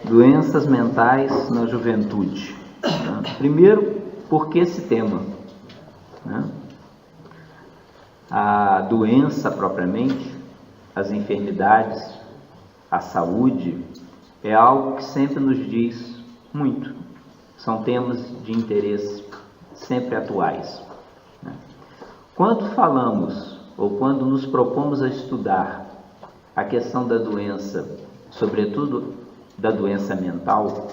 Doenças mentais na juventude. Primeiro, por que esse tema? A doença propriamente, as enfermidades, a saúde, é algo que sempre nos diz muito. São temas de interesse sempre atuais. Quando falamos, ou quando nos propomos a estudar a questão da doença, sobretudo da doença mental,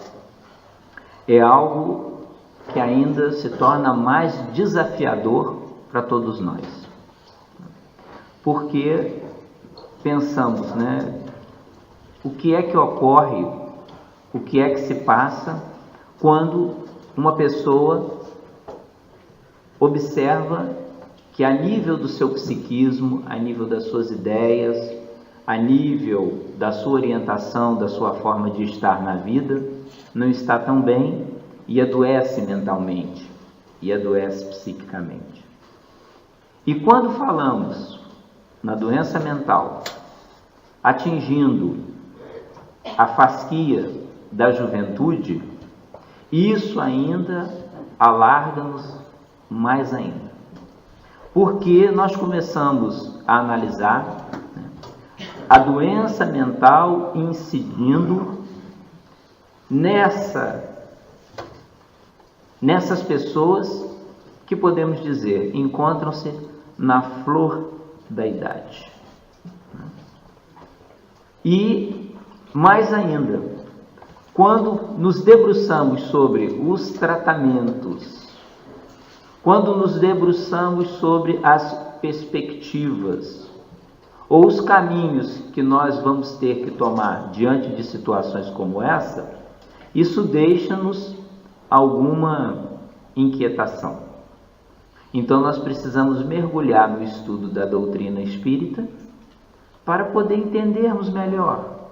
é algo que ainda se torna mais desafiador para todos nós. Porque pensamos, o que é que ocorre, o que é que se passa quando uma pessoa observa que a nível do seu psiquismo, a nível das suas ideias, a nível da sua orientação, da sua forma de estar na vida, não está tão bem e adoece mentalmente, e adoece psiquicamente. E quando falamos na doença mental, atingindo a fasquia da juventude, isso ainda alarga-nos mais ainda. Porque nós começamos a analisar a doença mental incidindo nessas pessoas que podemos dizer encontram-se na flor da idade. E mais ainda, quando nos debruçamos sobre os tratamentos, quando nos debruçamos sobre as perspectivas ou os caminhos que nós vamos ter que tomar diante de situações como essa, isso deixa-nos alguma inquietação. Então nós precisamos mergulhar no estudo da doutrina espírita para poder entendermos melhor.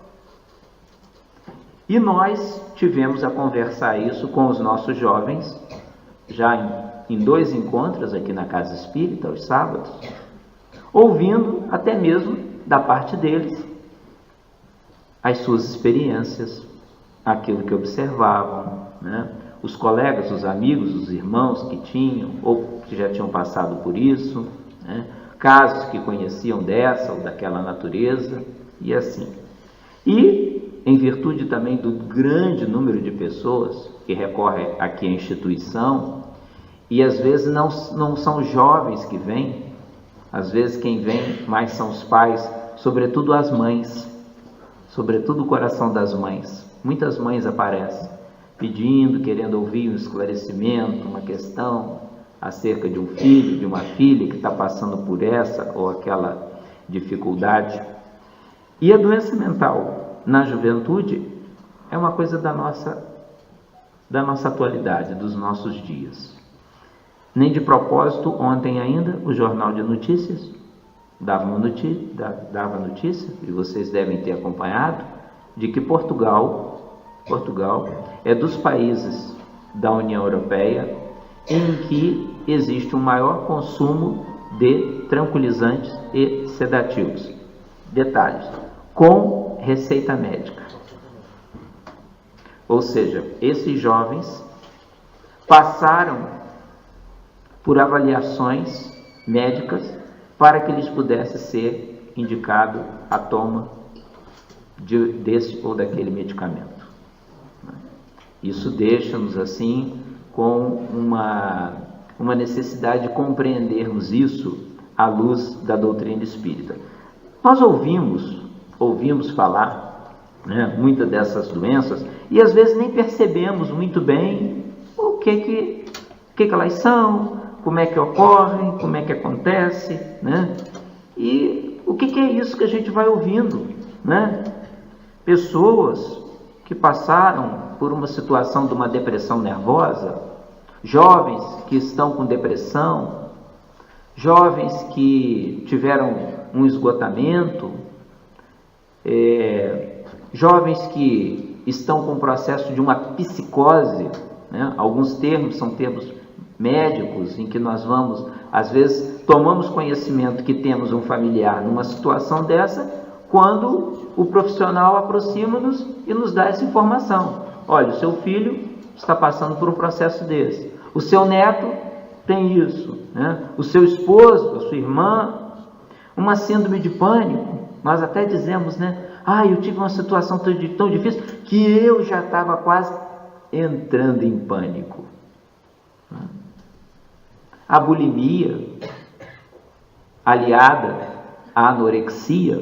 E nós tivemos a conversar isso com os nossos jovens, já em 2 encontros aqui na Casa Espírita, aos sábados, ouvindo até mesmo da parte deles as suas experiências, aquilo que observavam, os colegas, os amigos, os irmãos que tinham ou que já tinham passado por isso, casos que conheciam dessa ou daquela natureza, e assim. E, em virtude também do grande número de pessoas que recorrem aqui à instituição, e às vezes não são jovens que vêm, às vezes quem vem mais são os pais, sobretudo as mães, sobretudo o coração das mães. Muitas mães aparecem pedindo, querendo ouvir um esclarecimento, uma questão acerca de um filho, de uma filha que está passando por essa ou aquela dificuldade. E a doença mental na juventude é uma coisa da nossa atualidade, dos nossos dias. Nem de propósito, ontem ainda, o Jornal de Notícias dava notícia, e vocês devem ter acompanhado, de que Portugal é dos países da União Europeia em que existe um maior consumo de tranquilizantes e sedativos. Detalhes, com receita médica. Ou seja, esses jovens passaram por avaliações médicas para que lhes pudesse ser indicado a toma desse ou daquele medicamento. Isso deixa-nos assim com uma necessidade de compreendermos isso à luz da doutrina espírita. Nós ouvimos falar muitas dessas doenças e às vezes nem percebemos muito bem o que elas são, como é que ocorrem, como é que acontece, e o que é isso que a gente vai ouvindo, Pessoas que passaram por uma situação de uma depressão nervosa, jovens que estão com depressão, jovens que tiveram um esgotamento, jovens que estão com o processo de uma psicose, Alguns termos são termos médicos em que nós vamos, às vezes, tomamos conhecimento que temos um familiar numa situação dessa, quando o profissional aproxima-nos e nos dá essa informação. Olha, o seu filho está passando por um processo desse. O seu neto tem isso, né? O seu esposo, a sua irmã, uma síndrome de pânico. Nós até dizemos, né? Eu tive uma situação tão difícil que eu já estava quase entrando em pânico. A bulimia, aliada à anorexia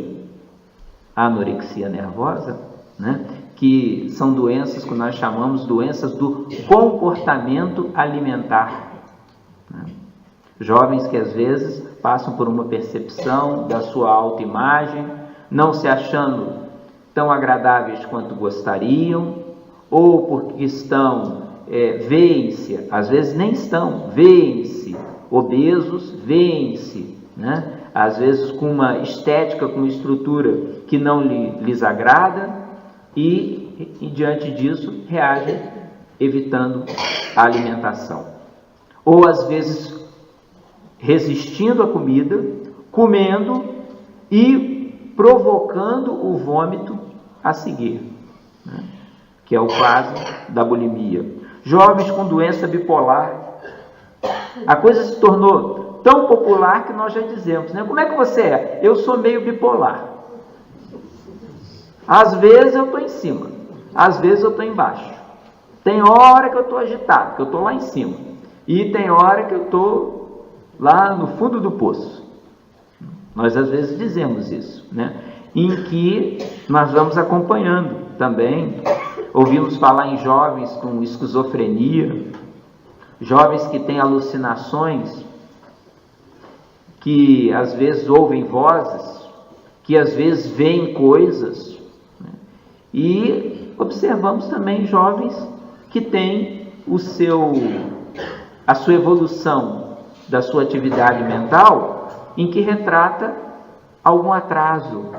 nervosa, né? Que são doenças que nós chamamos doenças do comportamento alimentar. Né? Jovens que às vezes passam por uma percepção da sua autoimagem, não se achando tão agradáveis quanto gostariam, ou porque estão, veem-se, às vezes nem estão, veem-se obesos, veem-se, né? Às vezes com uma estética, com uma estrutura que não lhes agrada, e diante disso reagem evitando a alimentação. Ou às vezes resistindo à comida, comendo e provocando o vômito a seguir, né? Que é o caso da bulimia. Jovens com doença bipolar. A coisa se tornou tão popular que nós já dizemos, né? Como é que você é? Eu sou meio bipolar. Às vezes eu estou em cima, às vezes eu estou embaixo. Tem hora que eu estou agitado, que eu estou lá em cima. E tem hora que eu estou lá no fundo do poço. Nós às vezes dizemos isso, né? Em que nós vamos acompanhando também. Ouvimos falar em jovens com esquizofrenia, jovens que têm alucinações, que às vezes ouvem vozes, que às vezes veem coisas, né? E observamos também jovens que têm a sua evolução da sua atividade mental, em que retrata algum atraso,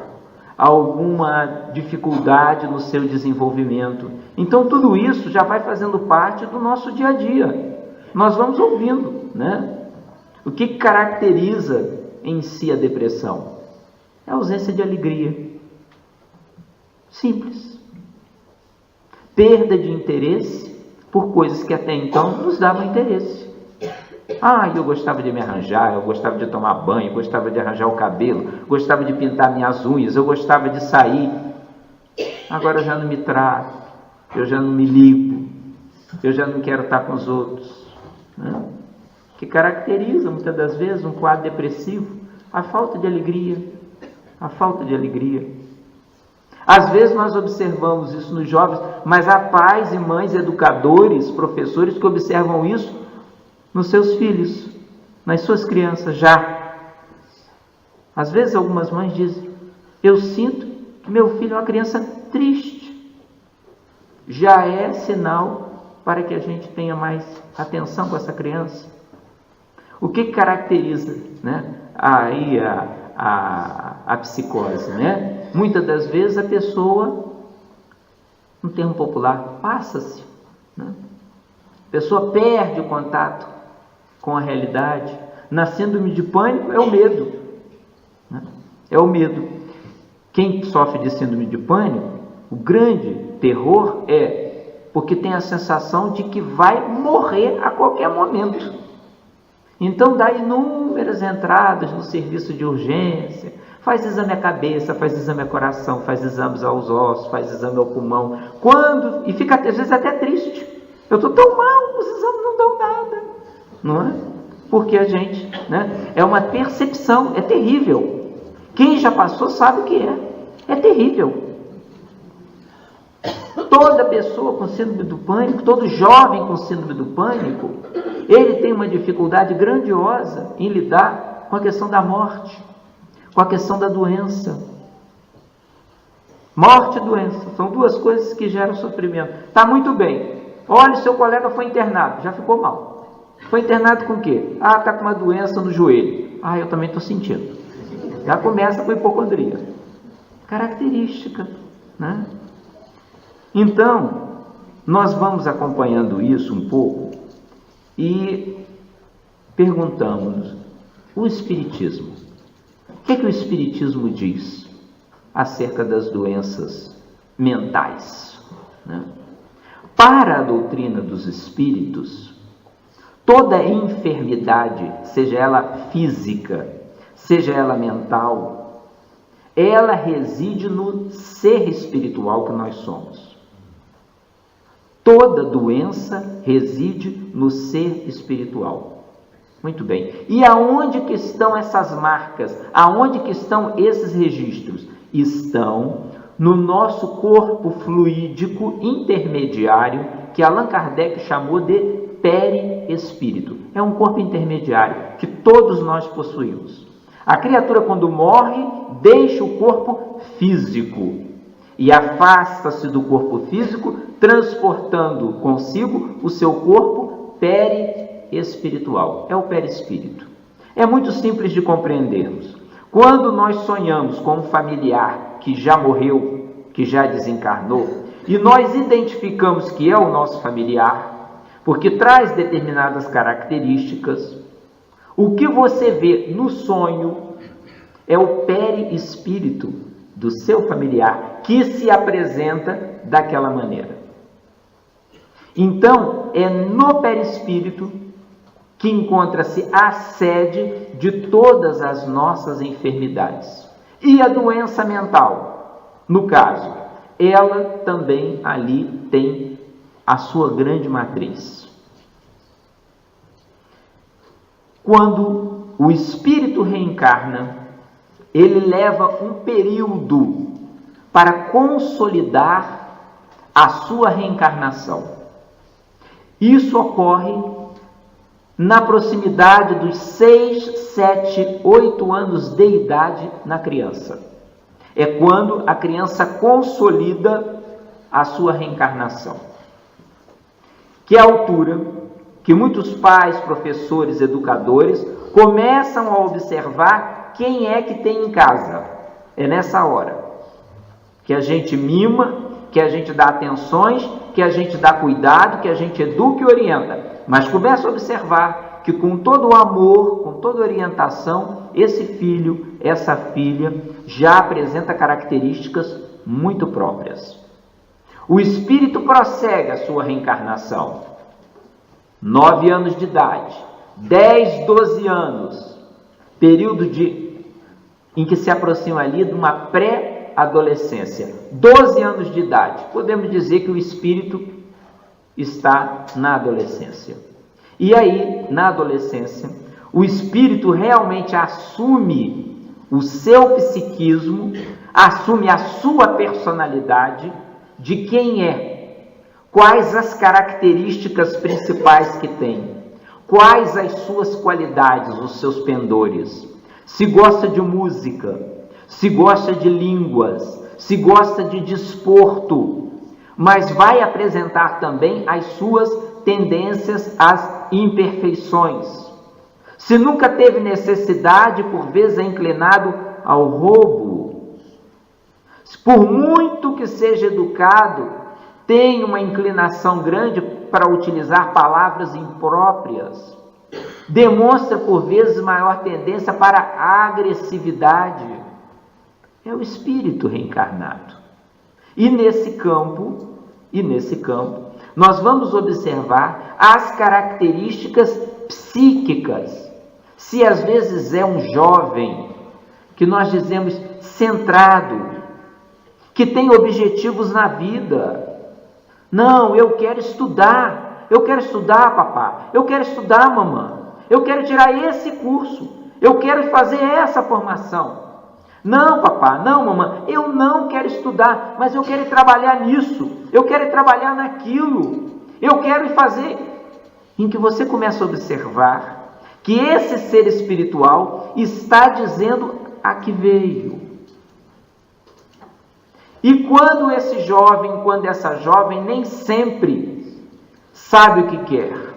alguma dificuldade no seu desenvolvimento. Então tudo isso já vai fazendo parte do nosso dia a dia. Nós vamos ouvindo, né? O que caracteriza em si a depressão? É a ausência de alegria. Simples. Perda de interesse por coisas que até então nos davam interesse. Eu gostava de me arranjar, eu gostava de tomar banho, eu gostava de arranjar o cabelo, gostava de pintar minhas unhas, eu gostava de sair. Agora eu já não me trato, eu já não me limpo, eu já não quero estar com os outros, né? Que caracteriza muitas das vezes um quadro depressivo, a falta de alegria, a falta de alegria. Às vezes nós observamos isso nos jovens, mas há pais e mães, educadores, professores que observam isso nos seus filhos, nas suas crianças já. Às vezes algumas mães dizem: eu sinto que meu filho é uma criança triste. Já é sinal para que a gente tenha mais atenção com essa criança. O que caracteriza, né, aí a psicose, né? Muitas das vezes a pessoa, no termo popular, passa-se, né? A pessoa perde o contato com a realidade. Na síndrome de pânico é o medo, né? É o medo. Quem sofre de síndrome de pânico, o grande terror porque tem a sensação de que vai morrer a qualquer momento. Então dá inúmeras entradas no serviço de urgência, faz exame à cabeça, faz exame ao coração, faz exames aos ossos, faz exame ao pulmão, e fica às vezes até triste. Eu estou tão mal, os exames não dão nada, não é? Porque a gente, né, é uma percepção, é terrível. Quem já passou sabe o que é terrível. Toda pessoa com síndrome do pânico, todo jovem com síndrome do pânico, ele tem uma dificuldade grandiosa em lidar com a questão da morte, com a questão da doença. Morte e doença são duas coisas que geram sofrimento. Está muito bem. Olha, seu colega foi internado, já ficou mal. Foi internado com o quê? Está com uma doença no joelho. Eu também estou sentindo. Já começa com hipocondria. Característica, né? Então, nós vamos acompanhando isso um pouco e perguntamos: o Espiritismo? O que o Espiritismo diz acerca das doenças mentais, né? Para a doutrina dos espíritos, toda enfermidade, seja ela física, seja ela mental, ela reside no ser espiritual que nós somos. Toda doença reside no ser espiritual. Muito bem. E aonde que estão essas marcas? Aonde que estão esses registros? Estão no nosso corpo fluídico intermediário, que Allan Kardec chamou de perispírito. É um corpo intermediário que todos nós possuímos. A criatura, quando morre, deixa o corpo físico e afasta-se do corpo físico, transportando consigo o seu corpo perispiritual. É o perispírito. É muito simples de compreendermos. Quando nós sonhamos com um familiar que já morreu, que já desencarnou, e nós identificamos que é o nosso familiar, porque traz determinadas características, o que você vê no sonho é o perispírito do seu familiar que se apresenta daquela maneira. Então, é no perispírito que encontra-se a sede de todas as nossas enfermidades. E a doença mental, no caso, ela também ali tem a sua grande matriz. Quando o espírito reencarna, ele leva um período para consolidar a sua reencarnação. Isso ocorre na proximidade dos 6, 7, 8 anos de idade na criança. É quando a criança consolida a sua reencarnação. Que é a altura que muitos pais, professores, educadores começam a observar quem é que tem em casa. É nessa hora que a gente mima, que a gente dá atenções, que a gente dá cuidado, que a gente educa e orienta. Mas começa a observar que com todo o amor, com toda a orientação, esse filho, essa filha já apresenta características muito próprias. O espírito prossegue a sua reencarnação. 9 anos de idade, 10, 12 anos, período em que se aproxima ali de uma pré-adolescência. 12 anos de idade, podemos dizer que o espírito está na adolescência. E aí, na adolescência, o espírito realmente assume o seu psiquismo, assume a sua personalidade de quem é, quais as características principais que tem, quais as suas qualidades, os seus pendores, se gosta de música, se gosta de línguas, se gosta de desporto, mas vai apresentar também as suas tendências às imperfeições. Se nunca teve necessidade, por vezes é inclinado ao roubo. Por muito que seja educado, tem uma inclinação grande para utilizar palavras impróprias. Demonstra, por vezes, maior tendência para a agressividade. É o espírito reencarnado. E nesse campo, nós vamos observar as características psíquicas. Se às vezes é um jovem, que nós dizemos centrado, que tem objetivos na vida. Não, eu quero estudar, papá, eu quero estudar, mamãe, eu quero tirar esse curso, eu quero fazer essa formação. Não, papá, não, mamãe, eu não quero estudar, mas eu quero trabalhar nisso, eu quero trabalhar naquilo, eu quero fazer. Em que você começa a observar que esse ser espiritual está dizendo a que veio. E quando esse jovem, quando essa jovem nem sempre sabe o que quer,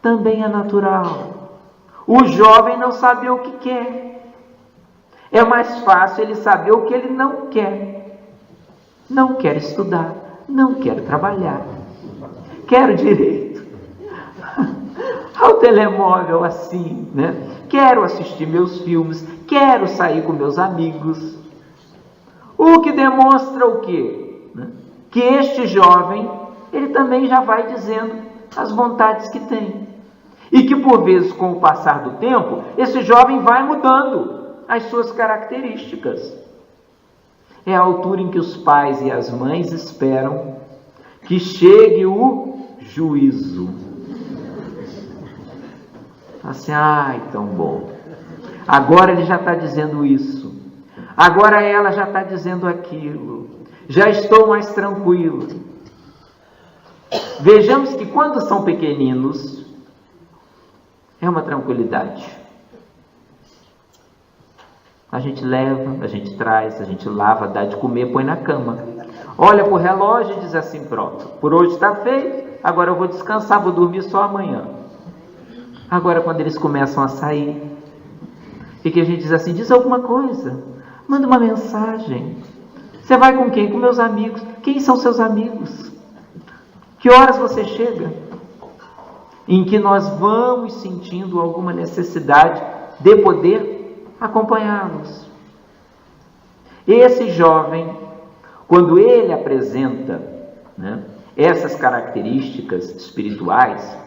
também é natural. O jovem não sabe o que quer. É mais fácil ele saber o que ele não quer. Não quer estudar, não quer trabalhar. Quero direito ao telemóvel assim, né? Quero assistir meus filmes, quero sair com meus amigos. O que demonstra o quê? Que este jovem, ele também já vai dizendo as vontades que tem. E que por vezes, com o passar do tempo, esse jovem vai mudando as suas características. É a altura em que os pais e as mães esperam que chegue o juízo. Assim, ai, tão bom. Agora ele já está dizendo isso. Agora ela já está dizendo aquilo. Já estou mais tranquilo. Vejamos que quando são pequeninos, é uma tranquilidade. A gente leva, a gente traz, a gente lava, dá de comer, põe na cama. Olha para o relógio e diz assim, pronto, por hoje está feito, agora eu vou descansar, vou dormir só amanhã. Agora quando eles começam a sair, e que a gente diz assim, diz alguma coisa, manda uma mensagem. Você vai com quem? Com meus amigos. Quem são seus amigos? Que horas você chega? Em que nós vamos sentindo alguma necessidade de poder acompanhá-los. Esse jovem, quando ele apresenta, essas características espirituais,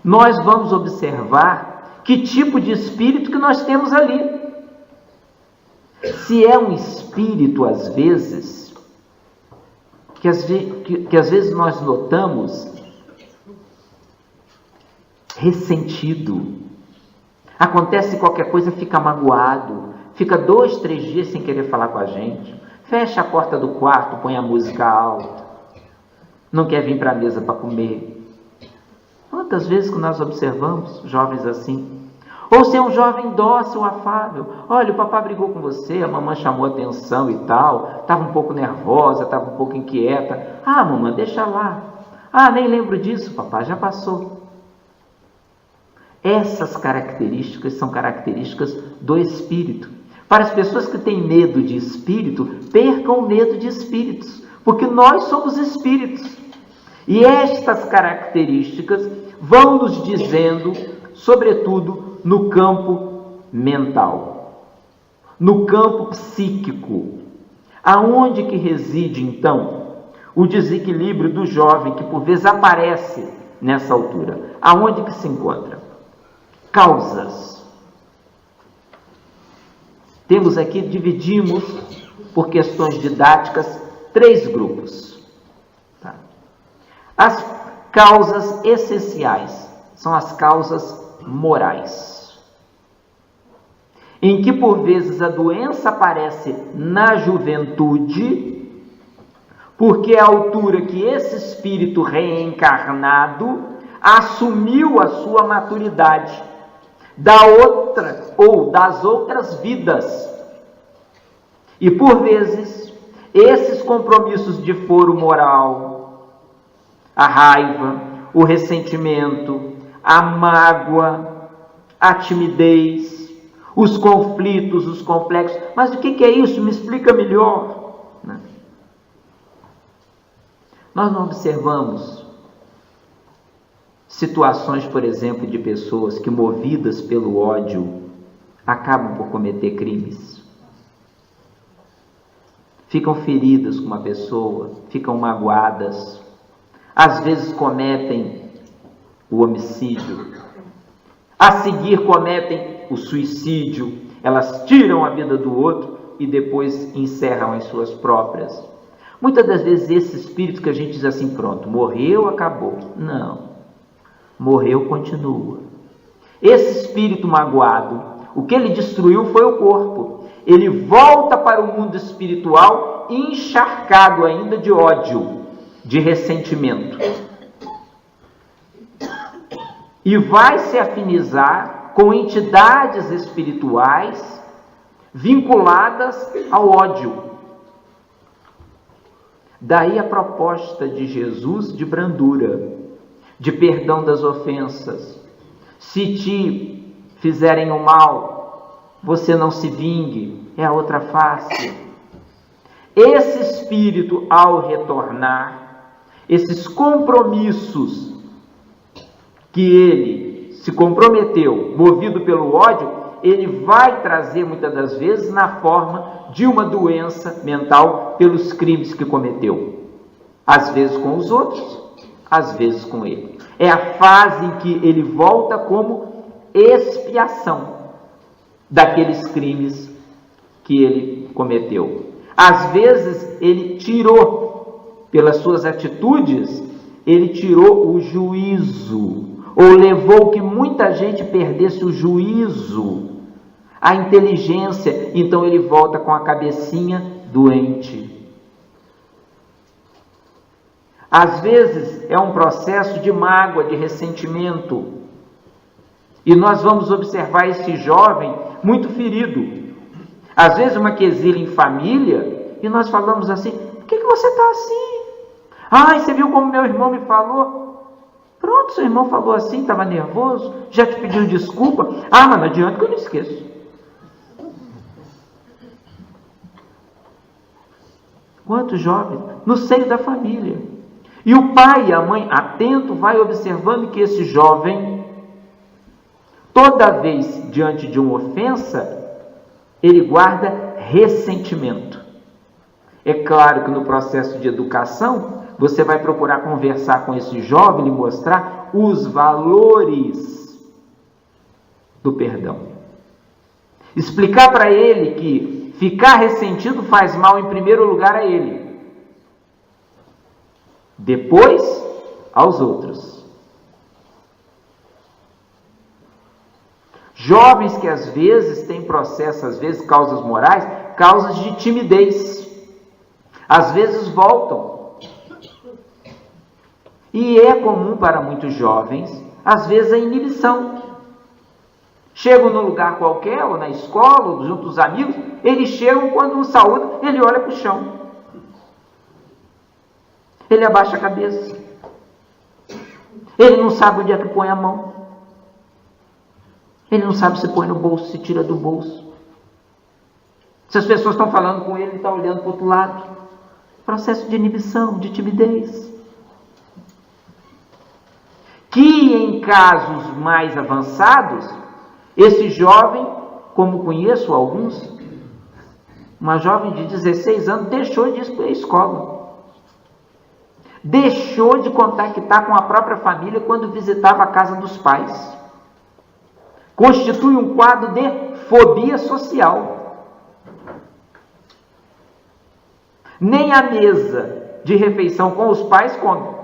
nós vamos observar que tipo de espírito que nós temos ali. Se é um espírito, às vezes, que às vezes nós notamos ressentido, acontece qualquer coisa, fica magoado, fica 2, 3 dias sem querer falar com a gente, fecha a porta do quarto, põe a música alta, não quer vir para a mesa para comer. Quantas vezes que nós observamos jovens assim? Ou se é um jovem dócil, afável, olha, o papai brigou com você, a mamãe chamou atenção e tal, estava um pouco nervosa, estava um pouco inquieta. Ah, mamãe, deixa lá. Ah, nem lembro disso, papai, já passou. Essas características são características do espírito. Para as pessoas que têm medo de espírito, percam o medo de espíritos, porque nós somos espíritos. E estas características vão nos dizendo, sobretudo, no campo mental, no campo psíquico. Aonde que reside, então, o desequilíbrio do jovem que, por vezes, aparece nessa altura? Aonde que se encontra? Causas. Temos aqui, dividimos, por questões didáticas, 3 grupos. Tá? As causas essenciais são as causas morais, em que por vezes a doença aparece na juventude, porque é a altura que esse espírito reencarnado assumiu a sua maturidade da outra ou das outras vidas, e por vezes esses compromissos de foro moral, a raiva, o ressentimento, a mágoa, a timidez, os conflitos, os complexos. Mas o que é isso? Me explica melhor. Nós não observamos situações, por exemplo, de pessoas que, movidas pelo ódio, acabam por cometer crimes. Ficam feridas com uma pessoa, ficam magoadas, às vezes cometem o homicídio, a seguir cometem o suicídio, elas tiram a vida do outro e depois encerram as suas próprias. Muitas das vezes esse espírito que a gente diz assim, pronto, morreu, acabou. Não, morreu, continua. Esse espírito magoado, o que ele destruiu foi o corpo. Ele volta para o mundo espiritual encharcado ainda de ódio, de ressentimento. E vai se afinizar com entidades espirituais vinculadas ao ódio. Daí a proposta de Jesus de brandura, de perdão das ofensas. Se te fizerem o mal, você não se vingue, é a outra face. Esse espírito, ao retornar, esses compromissos que ele se comprometeu, movido pelo ódio, ele vai trazer muitas das vezes na forma de uma doença mental pelos crimes que cometeu. Às vezes com os outros, às vezes com ele. É a fase em que ele volta como expiação daqueles crimes que ele cometeu. Às vezes ele tirou, pelas suas atitudes, ele tirou o juízo, ou levou que muita gente perdesse o juízo, a inteligência, então ele volta com a cabecinha doente. Às vezes é um processo de mágoa, de ressentimento, e nós vamos observar esse jovem muito ferido. Às vezes uma quesilha em família, e nós falamos assim: por que você está assim? Ai, você viu como meu irmão me falou? Pronto, seu irmão falou assim, estava nervoso, já te pediu desculpa. Ah, mas não adianta que eu não esqueço. Quantos jovens? No seio da família. E o pai e a mãe, atento, vai observando que esse jovem, toda vez diante de uma ofensa, ele guarda ressentimento. É claro que no processo de educação, você vai procurar conversar com esse jovem e mostrar os valores do perdão. Explicar para ele que ficar ressentido faz mal em primeiro lugar a ele, depois aos outros. Jovens que às vezes têm processo, às vezes causas morais, causas de timidez, às vezes voltam. E é comum para muitos jovens, às vezes, a inibição. Chegam num lugar qualquer, ou na escola, ou junto dos amigos, eles chegam, quando um saúda, ele olha para o chão. Ele abaixa a cabeça. Ele não sabe onde é que põe a mão. Ele não sabe se põe no bolso, se tira do bolso. Se as pessoas estão falando com ele, ele está olhando para o outro lado. Processo de inibição, de timidez. Que em casos mais avançados, esse jovem, como conheço alguns, uma jovem de 16 anos deixou de ir para a escola. Deixou de contactar com a própria família quando visitava a casa dos pais. Constitui um quadro de fobia social. Nem a mesa de refeição com os pais come.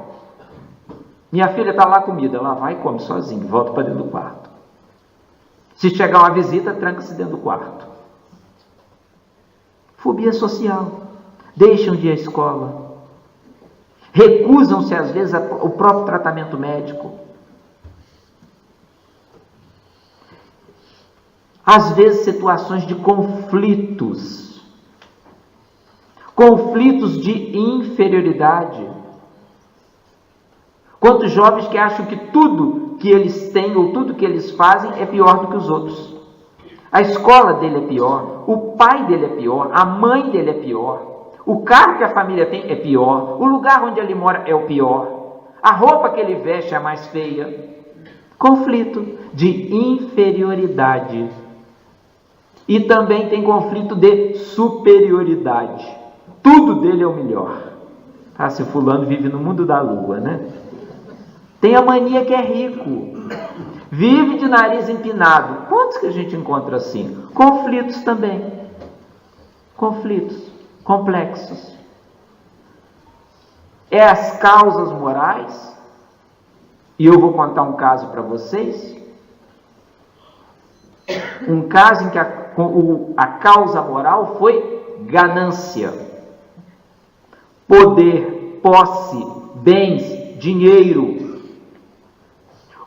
Minha filha está lá comida, ela vai e come sozinha, volta para dentro do quarto. Se chegar uma visita, tranca-se dentro do quarto. Fobia social. Deixam de ir à escola. Recusam-se, às vezes, ao próprio tratamento médico. Às vezes, situações de conflitos. Conflitos de inferioridade. Quantos jovens que acham que tudo que eles têm ou tudo que eles fazem é pior do que os outros. A escola dele é pior, o pai dele é pior, a mãe dele é pior, o carro que a família tem é pior, o lugar onde ele mora é o pior, a roupa que ele veste é a mais feia. Conflito de inferioridade. E também tem conflito de superioridade. Tudo dele é o melhor. Ah, se fulano vive no mundo da lua, né? Tem a mania que é rico, vive de nariz empinado. Quantos que a gente encontra assim? Conflitos também. Conflitos complexos. É as causas morais. E eu vou contar um caso para vocês. Um caso em que a causa moral foi ganância. Poder, posse, bens, dinheiro.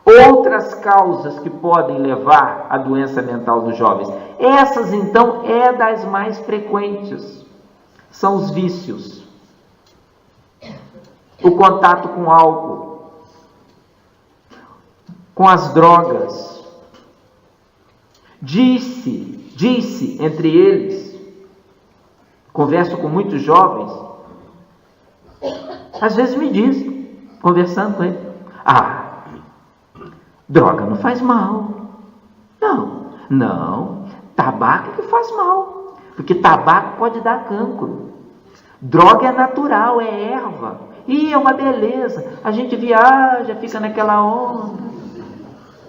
Outras causas que podem levar à doença mental dos jovens. Essas, então, é das mais frequentes. São os vícios. O contato com álcool. Com as drogas. Diz-se entre eles, converso com muitos jovens, às vezes me diz, conversando com ele, droga não faz mal. Não, tabaco que faz mal. Porque tabaco pode dar cancro. Droga é natural, é erva. E é uma beleza. A gente viaja, fica naquela onda.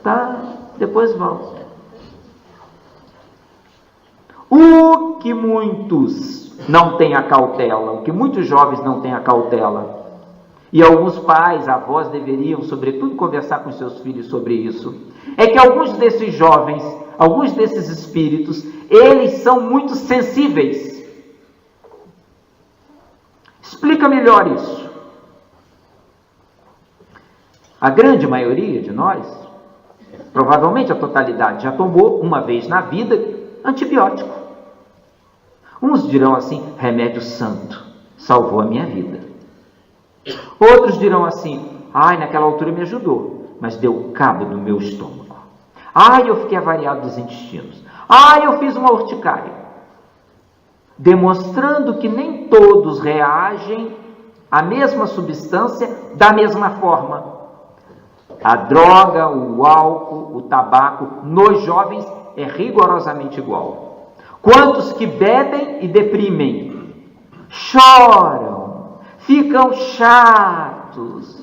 Tá? Depois volta. O que muitos não têm a cautela, o que muitos jovens não têm a cautela, e alguns pais, avós deveriam, sobretudo, conversar com seus filhos sobre isso, é que alguns desses jovens, alguns desses espíritos, eles são muito sensíveis. Explica melhor isso. A grande maioria de nós, provavelmente a totalidade, já tomou uma vez na vida antibiótico. Uns dirão assim, remédio santo, salvou a minha vida. Outros dirão assim, ai, naquela altura me ajudou, mas deu cabo no meu estômago. Ai, eu fiquei avariado dos intestinos. Ai, eu fiz uma urticária. Demonstrando que nem todos reagem à mesma substância da mesma forma. A droga, o álcool, o tabaco, nos jovens é rigorosamente igual. Quantos que bebem e deprimem, choram, ficam chatos.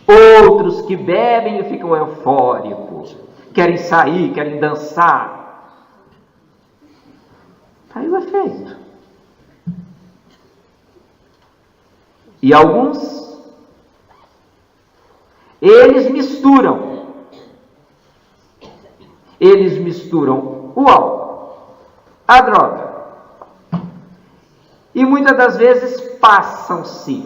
Outros que bebem e ficam eufóricos, querem sair, querem dançar. Aí o efeito. E alguns, eles misturam o álcool, a droga, e muitas das vezes passam-se,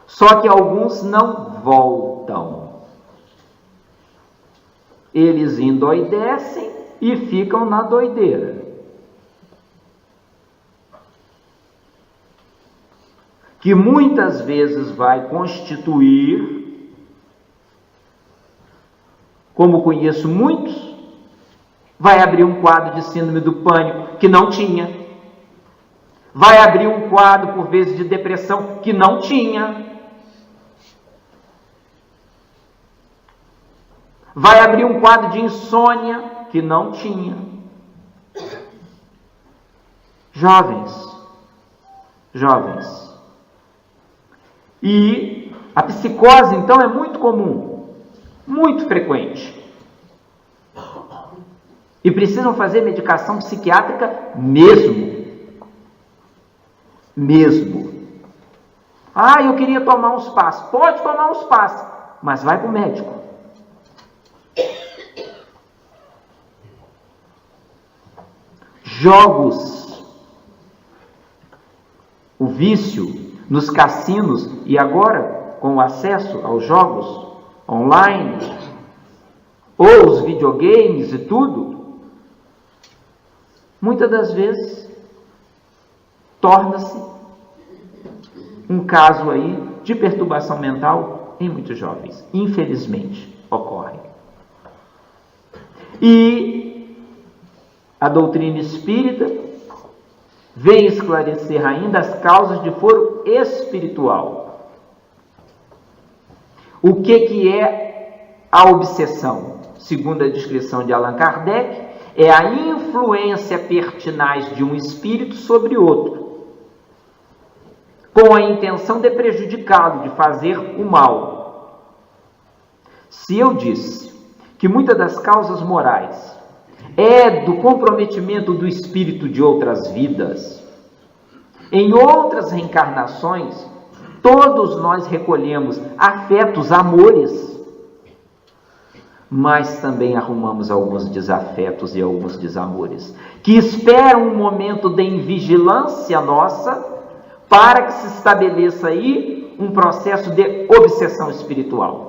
só que alguns não voltam, eles endoidecem e ficam na doideira, que muitas vezes vai constituir, como conheço muitos, vai abrir um quadro de síndrome do pânico que não tinha. Vai abrir um quadro, por vezes, de depressão que não tinha. Vai abrir um quadro de insônia que não tinha. Jovens. E a psicose, então, é muito comum, muito frequente. E precisam fazer medicação psiquiátrica mesmo. Ah, eu queria tomar uns passos. Pode tomar uns passos, mas vai para o médico. Jogos. O vício nos cassinos e agora com o acesso aos jogos online ou os videogames e tudo, muitas das vezes torna-se um caso aí de perturbação mental em muitos jovens. Infelizmente, ocorre. E a doutrina espírita vem esclarecer ainda as causas de foro espiritual. O que é a obsessão? Segundo a descrição de Allan Kardec, é a influência pertinaz de um espírito sobre outro, com a intenção de prejudicá-lo, de fazer o mal. Se eu disse que muitas das causas morais é do comprometimento do espírito de outras vidas, em outras reencarnações, todos nós recolhemos afetos, amores, mas também arrumamos alguns desafetos e alguns desamores, que esperam um momento de invigilância nossa, para que se estabeleça aí um processo de obsessão espiritual.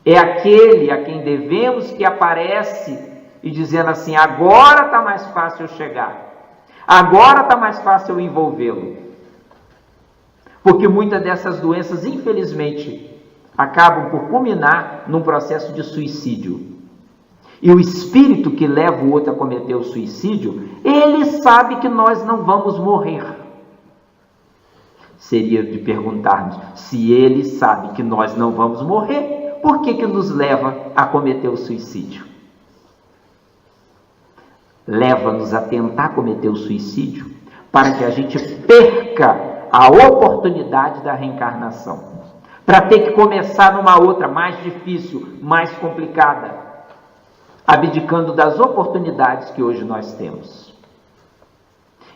É aquele a quem devemos que aparece e dizendo assim, agora está mais fácil eu chegar, agora está mais fácil eu envolvê-lo. Porque muitas dessas doenças, infelizmente, acabam por culminar num processo de suicídio. E o espírito que leva o outro a cometer o suicídio, ele sabe que nós não vamos morrer. Seria de perguntarmos, se ele sabe que nós não vamos morrer, por que nos leva a cometer o suicídio? leva-nos a tentar cometer o suicídio para que a gente perca a oportunidade da reencarnação, para ter que começar numa outra mais difícil, mais complicada, abdicando das oportunidades que hoje nós temos.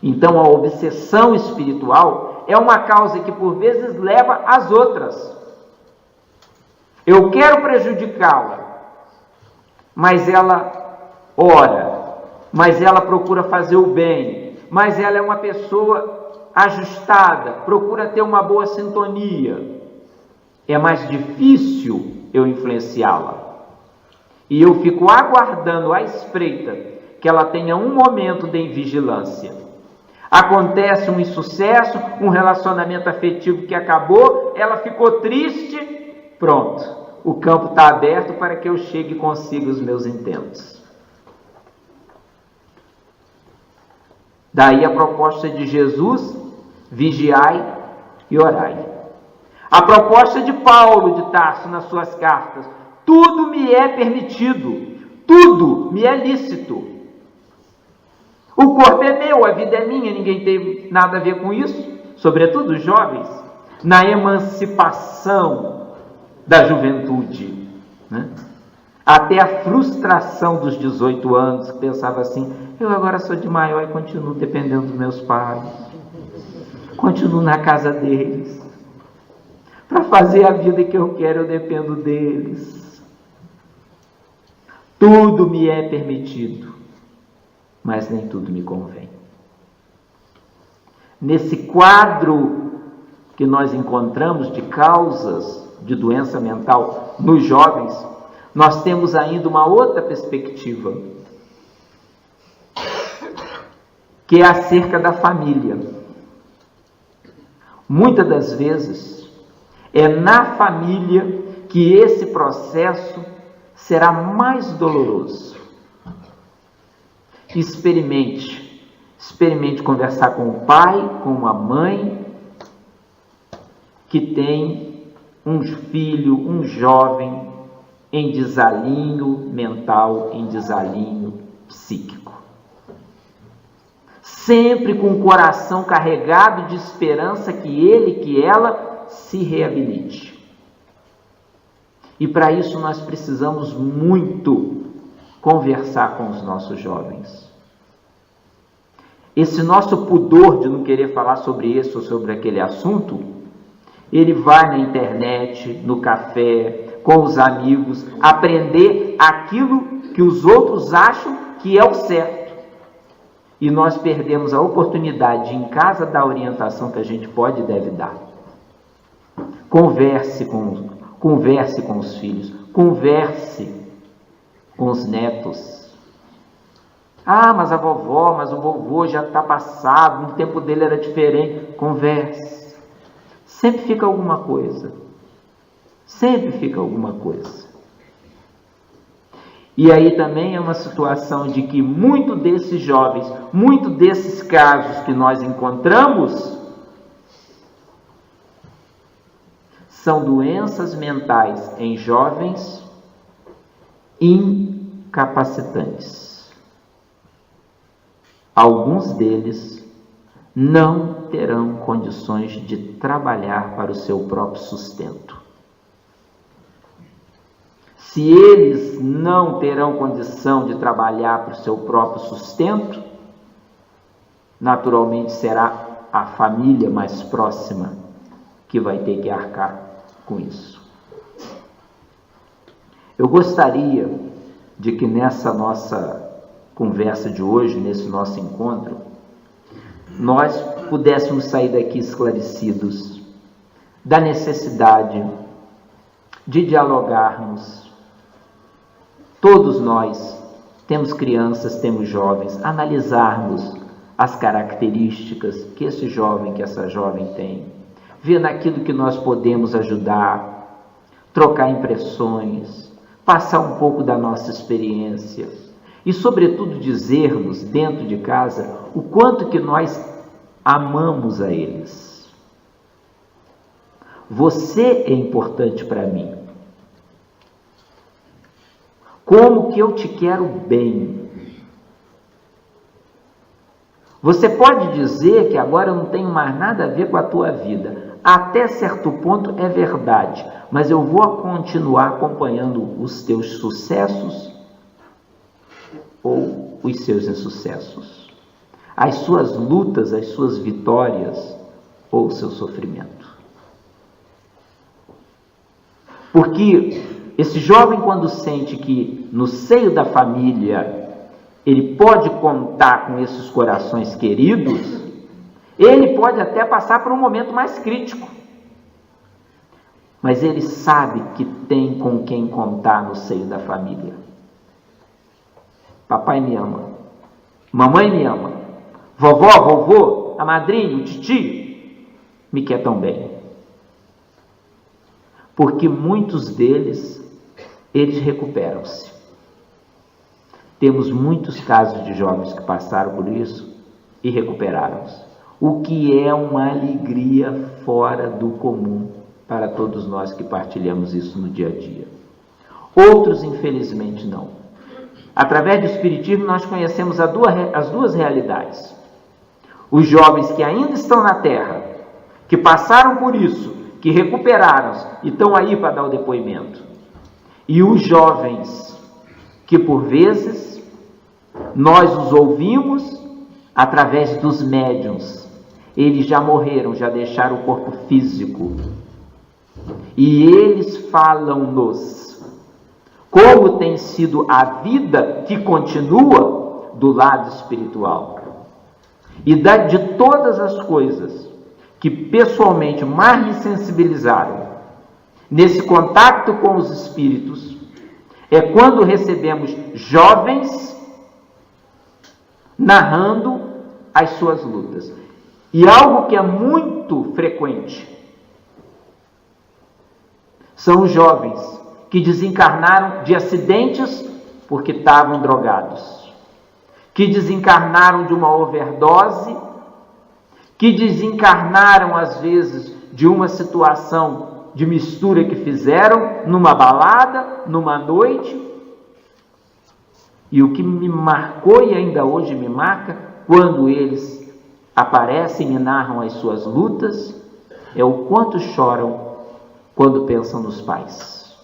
Então, a obsessão espiritual é uma causa que por vezes leva às outras. Eu quero prejudicá-la, mas ela ora, mas ela procura fazer o bem, mas ela é uma pessoa ajustada, procura ter uma boa sintonia. É mais difícil eu influenciá-la. E eu fico aguardando à espreita que ela tenha um momento de vigilância. Acontece um insucesso, um relacionamento afetivo que acabou, ela ficou triste, pronto, o campo está aberto para que eu chegue e consiga os meus intentos. Daí a proposta de Jesus, vigiai e orai. A proposta de Paulo de Tarso nas suas cartas, tudo me é permitido, tudo me é lícito. O corpo é meu, a vida é minha, ninguém tem nada a ver com isso, sobretudo os jovens, na emancipação da juventude, né? Até a frustração dos 18 anos, que pensava assim, eu agora sou de maior e continuo dependendo dos meus pais, continuo na casa deles, para fazer a vida que eu quero eu dependo deles. Tudo me é permitido, mas nem tudo me convém. Nesse quadro que nós encontramos de causas de doença mental nos jovens, nós temos ainda uma outra perspectiva, que é acerca da família. Muitas das vezes, é na família que esse processo será mais doloroso. Experimente conversar com o pai, com a mãe, que tem um filho, um jovem, em desalinho mental, em desalinho psíquico. Sempre com o coração carregado de esperança que ele, que ela se reabilite. E para isso nós precisamos muito conversar com os nossos jovens. Esse nosso pudor de não querer falar sobre esse ou sobre aquele assunto, ele vai na internet, no café, com os amigos, aprender aquilo que os outros acham que é o certo. E nós perdemos a oportunidade de, em casa, dar a orientação que a gente pode e deve dar. Converse com os filhos, converse com os netos. Ah, mas a vovó, mas o vovô já está passado, no tempo dele era diferente. Converse. Sempre fica alguma coisa. Sempre fica alguma coisa. E aí também é uma situação de que muito desses jovens, muito desses casos que nós encontramos, são doenças mentais em jovens incapacitantes. Alguns deles não terão condições de trabalhar para o seu próprio sustento. Se eles não terão condição de trabalhar para o seu próprio sustento, naturalmente será a família mais próxima que vai ter que arcar com isso. Eu gostaria de que nessa nossa conversa de hoje, nesse nosso encontro, nós pudéssemos sair daqui esclarecidos da necessidade de dialogarmos. Todos nós temos crianças, temos jovens, analisarmos as características que esse jovem, que essa jovem tem, ver naquilo que nós podemos ajudar, trocar impressões, passar um pouco da nossa experiência e, sobretudo, dizermos dentro de casa o quanto que nós amamos a eles. Você é importante para mim. Como que eu te quero bem. Você pode dizer que agora eu não tenho mais nada a ver com a tua vida. Até certo ponto é verdade, mas eu vou continuar acompanhando os teus sucessos ou os seus insucessos, as suas lutas, as suas vitórias ou o seu sofrimento. Porque esse jovem, quando sente que no seio da família ele pode contar com esses corações queridos, ele pode até passar por um momento mais crítico, mas ele sabe que tem com quem contar no seio da família. Papai me ama, mamãe me ama, vovó, vovô, a madrinha, o titio me quer tão bem. Porque muitos deles, eles recuperam-se. Temos muitos casos de jovens que passaram por isso e recuperaram-se. O que é uma alegria fora do comum para todos nós que partilhamos isso no dia a dia. Outros, infelizmente, não. Através do Espiritismo, nós conhecemos as duas realidades. Os jovens que ainda estão na Terra, que passaram por isso, que recuperaram-se e estão aí para dar o depoimento. E os jovens que, por vezes, nós os ouvimos através dos médiuns. Eles já morreram, já deixaram o corpo físico. E eles falam-nos como tem sido a vida que continua do lado espiritual. E de todas as coisas que pessoalmente mais me sensibilizaram nesse contato com os espíritos, é quando recebemos jovens narrando as suas lutas. E algo que é muito frequente são os jovens que desencarnaram de acidentes porque estavam drogados, que desencarnaram de uma overdose, que desencarnaram às vezes de uma situação de mistura que fizeram numa balada, numa noite. E o que me marcou e ainda hoje me marca, quando eles aparecem e narram as suas lutas, é o quanto choram quando pensam nos pais.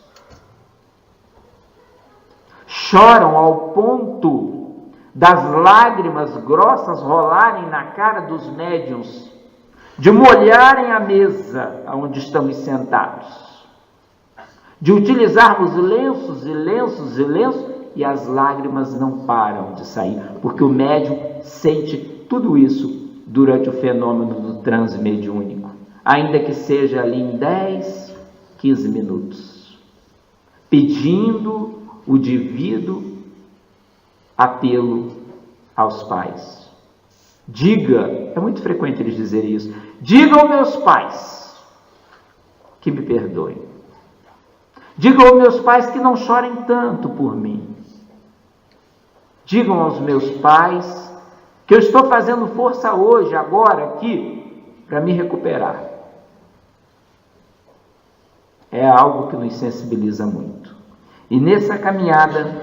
Choram ao ponto das lágrimas grossas rolarem na cara dos médiuns, de molharem a mesa onde estamos sentados, de utilizarmos lenços e lenços e lenços, e as lágrimas não param de sair, porque o médium sente tudo isso durante o fenômeno do transe mediúnico, ainda que seja ali em 10, 15 minutos, pedindo o devido apelo aos pais. Diga, é muito frequente eles dizerem isso, diga aos meus pais que me perdoem. Digam aos meus pais que não chorem tanto por mim. Digam aos meus pais que eu estou fazendo força hoje, agora, aqui, para me recuperar. É algo que nos sensibiliza muito. E nessa caminhada,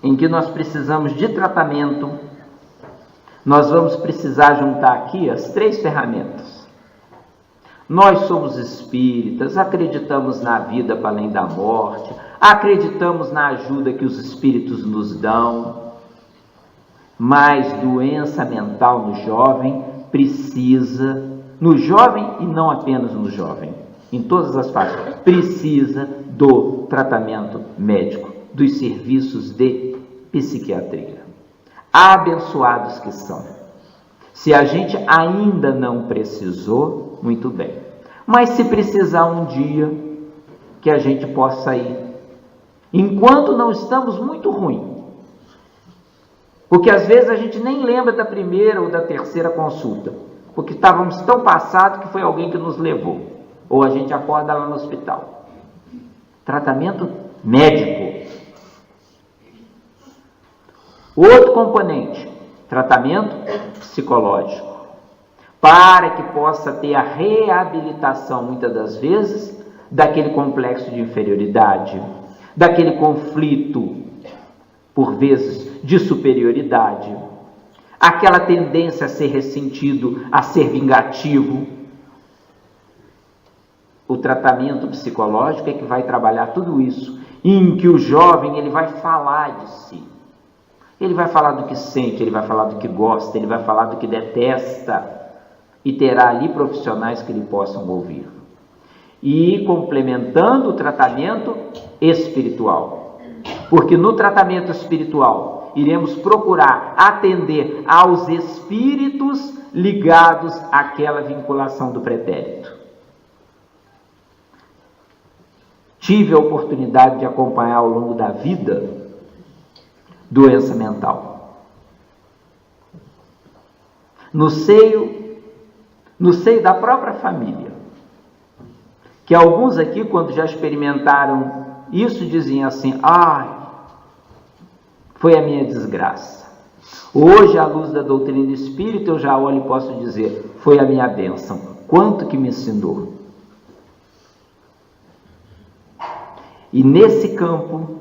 em que nós precisamos de tratamento, nós vamos precisar juntar aqui as 3 ferramentas. Nós somos espíritas, acreditamos na vida para além da morte, acreditamos na ajuda que os espíritos nos dão, mas doença mental no jovem precisa, no jovem e não apenas no jovem, em todas as faixas, precisa do tratamento médico, dos serviços de psiquiatria. Abençoados que são. Se a gente ainda não precisou, muito bem. Mas se precisar um dia, que a gente possa ir. Enquanto não estamos muito ruim. Porque às vezes a gente nem lembra da primeira ou da terceira consulta. Porque estávamos tão passados que foi alguém que nos levou. Ou a gente acorda lá no hospital. Tratamento médico. Outro componente, tratamento psicológico, para que possa ter a reabilitação, muitas das vezes, daquele complexo de inferioridade, daquele conflito, por vezes, de superioridade, aquela tendência a ser ressentido, a ser vingativo. O tratamento psicológico é que vai trabalhar tudo isso, em que o jovem ele vai falar de si. Ele vai falar do que sente, ele vai falar do que gosta, ele vai falar do que detesta, e terá ali profissionais que lhe possam ouvir. E complementando o tratamento espiritual, porque no tratamento espiritual iremos procurar atender aos espíritos ligados àquela vinculação do pretérito. Tive a oportunidade de acompanhar ao longo da vida doença mental. No seio da própria família. Que alguns aqui, quando já experimentaram isso, diziam assim: ai, foi a minha desgraça. Hoje, à luz da doutrina espírita, eu já olho e posso dizer: foi a minha bênção. Quanto que me ensinou. E nesse campo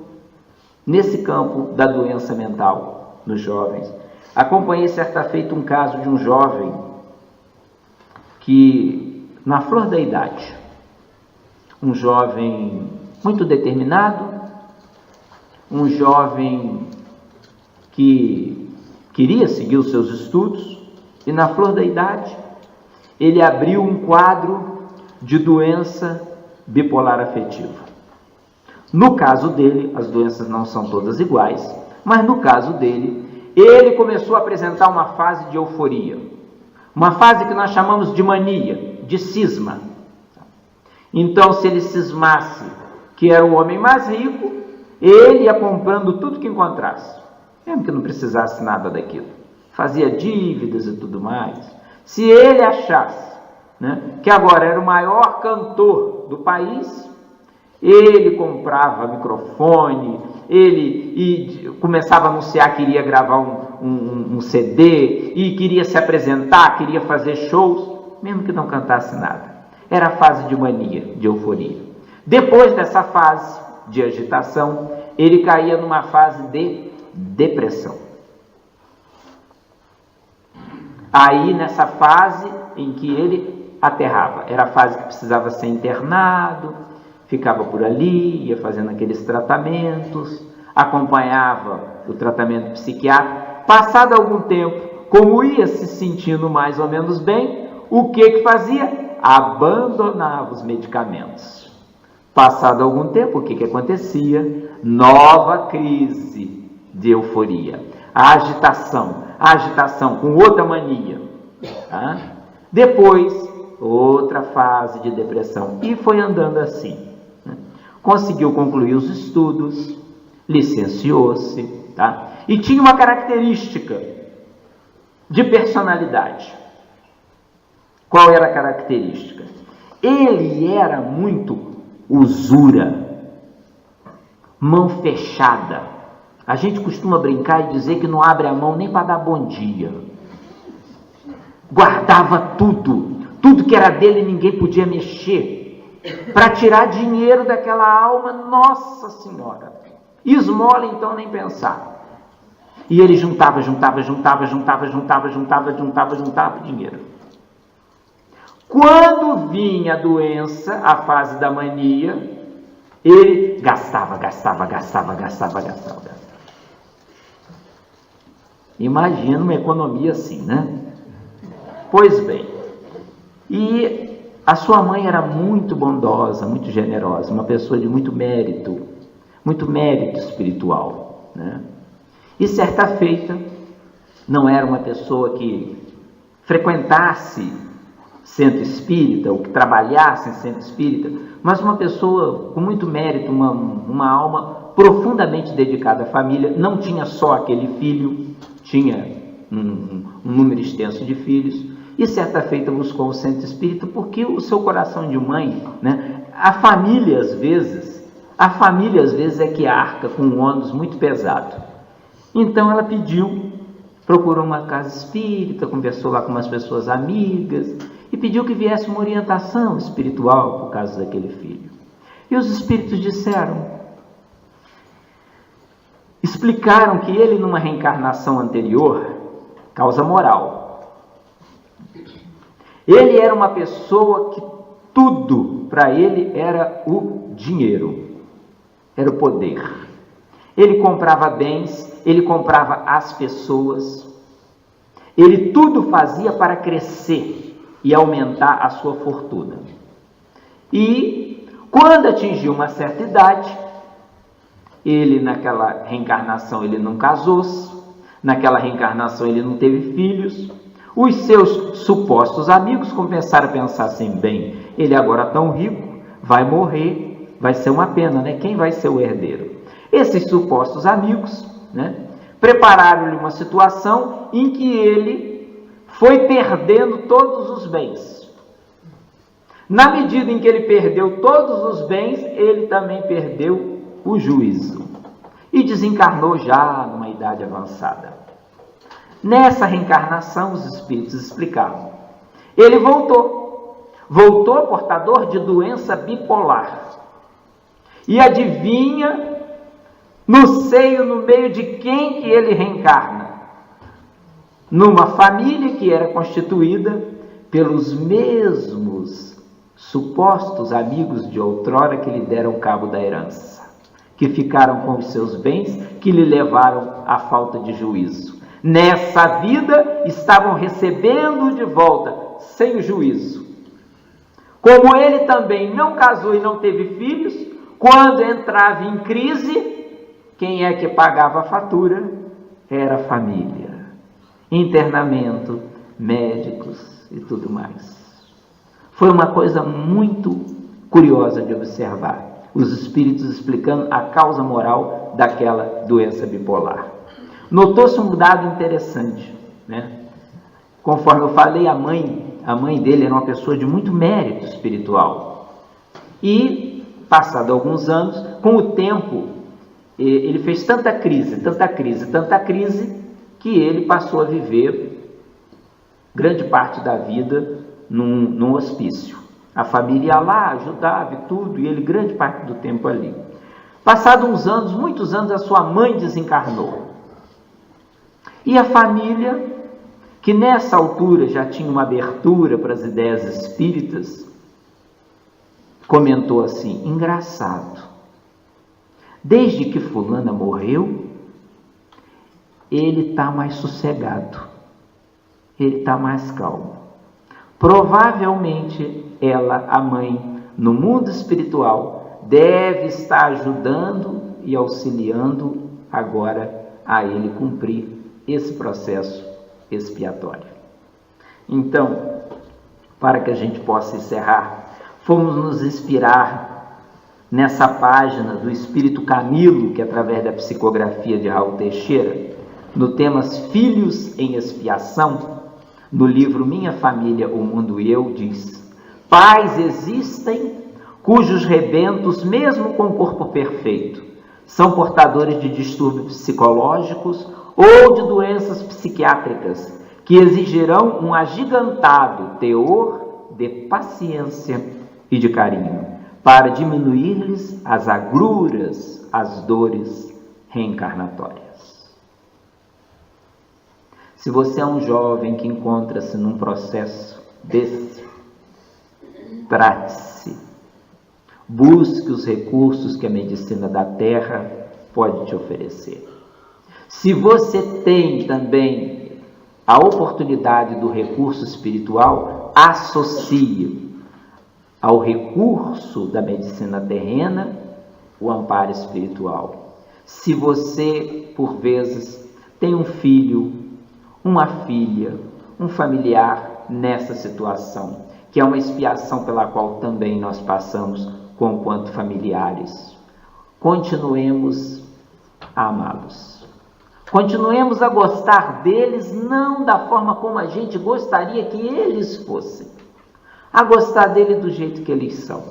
da doença mental nos jovens, acompanhei certa feita um caso de um jovem que, na flor da idade, um jovem muito determinado, um jovem que queria seguir os seus estudos, e na flor da idade, ele abriu um quadro de doença bipolar afetiva. No caso dele, as doenças não são todas iguais, mas no caso dele, ele começou a apresentar uma fase de euforia, uma fase que nós chamamos de mania, de cisma. Então, se ele cismasse que era o homem mais rico, ele ia comprando tudo que encontrasse, mesmo que não precisasse nada daquilo, fazia dívidas e tudo mais. Se ele achasse, que agora era o maior cantor do país, ele comprava microfone, ele começava a anunciar que iria gravar um CD, e queria se apresentar, queria fazer shows, mesmo que não cantasse nada. Era a fase de mania, de euforia. Depois dessa fase de agitação, ele caía numa fase de depressão. Aí, nessa fase em que ele aterrava, era a fase que precisava ser internado, ficava por ali, ia fazendo aqueles tratamentos, acompanhava o tratamento psiquiátrico. Passado algum tempo, como ia se sentindo mais ou menos bem, o que fazia? Abandonava os medicamentos. Passado algum tempo, o que acontecia? Nova crise de euforia. A agitação com outra mania. Tá? Depois, outra fase de depressão. E foi andando assim. Conseguiu concluir os estudos, licenciou-se, tá? E tinha uma característica de personalidade. Qual era a característica? Ele era muito usura, mão fechada. A gente costuma brincar e dizer que não abre a mão nem para dar bom dia. Guardava tudo que era dele ninguém podia mexer. Para tirar dinheiro daquela alma, nossa senhora, esmola então nem pensar. E ele juntava dinheiro. Quando vinha a doença, a fase da mania, ele gastava. Imagina uma economia assim, né? Pois bem, e a sua mãe era muito bondosa, muito generosa, uma pessoa de muito mérito espiritual, né? E certa feita, não era uma pessoa que frequentasse centro espírita, ou que trabalhasse em centro espírita, mas uma pessoa com muito mérito, uma alma profundamente dedicada à família. Não tinha só aquele filho, tinha um número extenso de filhos. E certa feita buscou o centro espírita porque o seu coração de mãe, a família às vezes é que arca com um ônus muito pesado. Então ela procurou uma casa espírita, conversou lá com umas pessoas amigas e pediu que viesse uma orientação espiritual por causa daquele filho. E os espíritos explicaram que ele, numa reencarnação anterior, causa moral. Ele era uma pessoa que tudo para ele era o dinheiro, era o poder. Ele comprava bens, ele comprava as pessoas, ele tudo fazia para crescer e aumentar a sua fortuna. E quando atingiu uma certa idade, ele naquela reencarnação ele não casou-se, naquela reencarnação ele não teve filhos. Os seus supostos amigos começaram a pensar assim: bem, ele agora tão rico, vai morrer, vai ser uma pena, né? Quem vai ser o herdeiro? Esses supostos amigos, né, prepararam-lhe uma situação em que ele foi perdendo todos os bens. Na medida em que ele perdeu todos os bens, ele também perdeu o juízo e desencarnou já numa idade avançada. Nessa reencarnação, os espíritos explicavam, ele voltou portador de doença bipolar. E adivinha no meio de quem que ele reencarna? Numa família que era constituída pelos mesmos supostos amigos de outrora que lhe deram cabo da herança, que ficaram com os seus bens, que lhe levaram à falta de juízo. Nessa vida estavam recebendo de volta, sem o juízo. Como ele também não casou e não teve filhos, quando entrava em crise, quem é que pagava a fatura? Era a família. Internamento, médicos e tudo mais. Foi uma coisa muito curiosa de observar. Os espíritos explicando a causa moral daquela doença bipolar. Notou-se um dado interessante, né? Conforme eu falei, a mãe dele era uma pessoa de muito mérito espiritual. E, passado alguns anos, com o tempo, ele fez tanta crise, que ele passou a viver grande parte da vida num hospício. A família ia lá, ajudava e tudo, e ele grande parte do tempo ali. Passado uns anos, muitos anos, a sua mãe desencarnou. E a família, que nessa altura já tinha uma abertura para as ideias espíritas, comentou assim: engraçado, desde que fulana morreu, ele está mais sossegado, ele está mais calmo. Provavelmente ela, a mãe, no mundo espiritual, deve estar ajudando e auxiliando agora a ele cumprir esse processo expiatório. Então, para que a gente possa encerrar, fomos nos inspirar nessa página do Espírito Camilo, que através da psicografia de Raul Teixeira, no tema Filhos em Expiação, no livro Minha Família, o Mundo e Eu, diz: pais existem cujos rebentos, mesmo com corpo perfeito, são portadores de distúrbios psicológicos ou de doenças psiquiátricas, que exigirão um agigantado teor de paciência e de carinho, para diminuir-lhes as agruras, as dores reencarnatórias. Se você é um jovem que encontra-se num processo desse, trate-se. Busque os recursos que a medicina da Terra pode te oferecer. Se você tem também a oportunidade do recurso espiritual, associe ao recurso da medicina terrena o amparo espiritual. Se você, por vezes, tem um filho, uma filha, um familiar nessa situação, que é uma expiação pela qual também nós passamos conquanto familiares, continuemos a amá-los. Continuemos a gostar deles, não da forma como a gente gostaria que eles fossem, a gostar dele do jeito que eles são.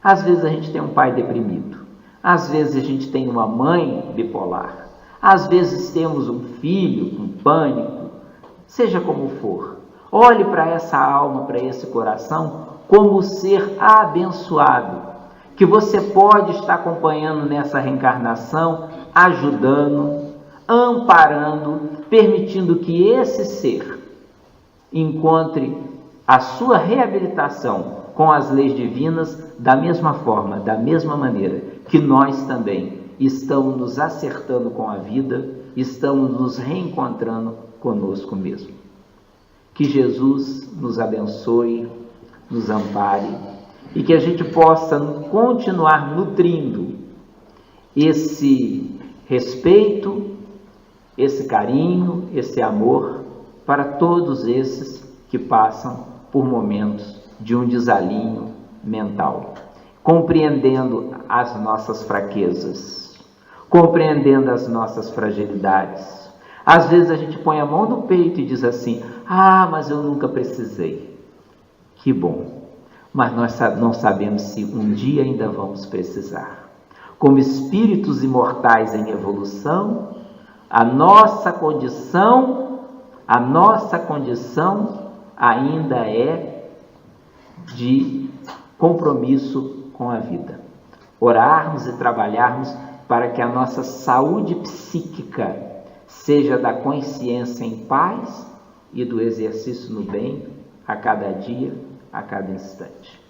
Às vezes a gente tem um pai deprimido, às vezes a gente tem uma mãe bipolar, às vezes temos um filho com pânico, seja como for. Olhe para essa alma, para esse coração, como ser abençoado, que você pode estar acompanhando nessa reencarnação, ajudando, amparando, permitindo que esse ser encontre a sua reabilitação com as leis divinas da mesma forma, da mesma maneira que nós também estamos nos acertando com a vida, estamos nos reencontrando conosco mesmo. Que Jesus nos abençoe, nos ampare e que a gente possa continuar nutrindo esse respeito, esse carinho, esse amor para todos esses que passam por momentos de um desalinho mental, compreendendo as nossas fraquezas, compreendendo as nossas fragilidades. Às vezes a gente põe a mão no peito e diz assim: ah, mas eu nunca precisei. Que bom, mas nós não sabemos se um dia ainda vamos precisar. Como espíritos imortais em evolução, a nossa condição ainda é de compromisso com a vida. Orarmos e trabalharmos para que a nossa saúde psíquica seja da consciência em paz e do exercício no bem a cada dia, a cada instante.